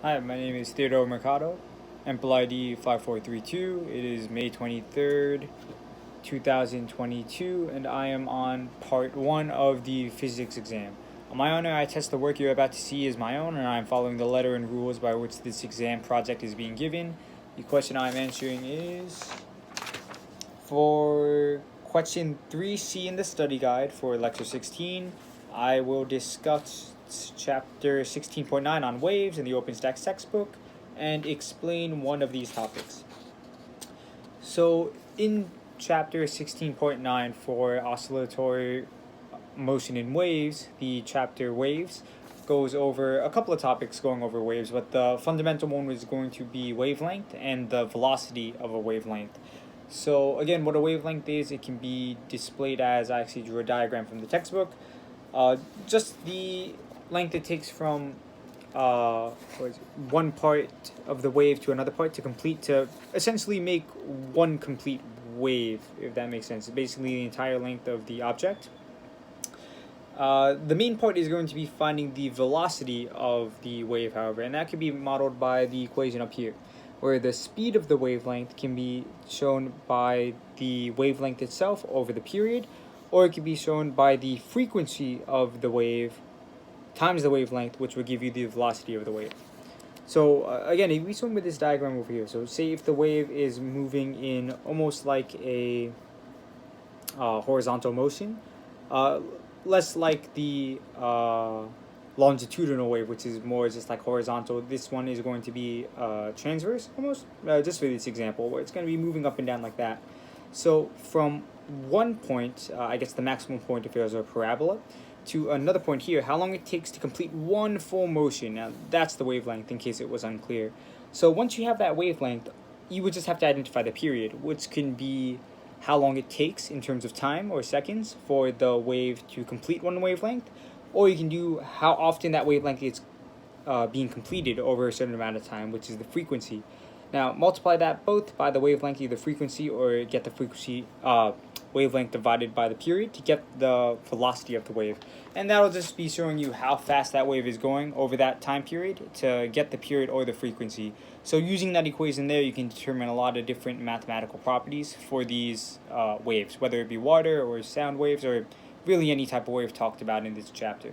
Hi, my name is Theodore Mercado, Ample ID 5432. It is May 23rd, 2022, and I am on part 1 of the physics exam. On my honor, I test the work you're about to see is my own, and I am following the letter and rules by which this exam project is being given. The question I'm answering is for question 3C in the study guide for lecture 16. I will discuss chapter 16.9 on waves in the OpenStax textbook and explain one of these topics. So, in chapter 16.9 for oscillatory motion in waves, the chapter waves goes over a couple of topics going over waves, but the fundamental one is going to be wavelength and the velocity of a wavelength. So again, what a wavelength is, it can be displayed as, I actually drew a diagram from the textbook, just the length it takes from one part of the wave to another part to essentially make one complete wave, if that makes sense. Basically the entire length of the object. The main part is going to be finding the velocity of the wave, however, and that can be modeled by the equation up here, where the speed of the wavelength can be shown by the wavelength itself over the period, or it can be shown by the frequency of the wave times the wavelength, which will give you the velocity of the wave. So again, if we swim with this diagram over here, so say if the wave is moving in almost like a horizontal motion, uh, less like the longitudinal wave, which is more just like horizontal. This one is going to be transverse almost, just for this example, where it's going to be moving up and down like that. So from one point, I guess the maximum point if it was a parabola, to another point here, how long it takes to complete one full motion. Now that's the wavelength, in case it was unclear. So once you have that wavelength, you would just have to identify the period, which can be how long it takes in terms of time or seconds for the wave to complete one wavelength, or you can do how often that wavelength is being completed over a certain amount of time, which is the frequency. Now multiply that both by the wavelength, either frequency or get the frequency wavelength divided by the period to get the velocity of the wave, and that'll just be showing you how fast that wave is going over that time period to get the period or the frequency. So using that equation there, you can determine a lot of different mathematical properties for these waves, whether it be water or sound waves or really any type of wave talked about in this chapter.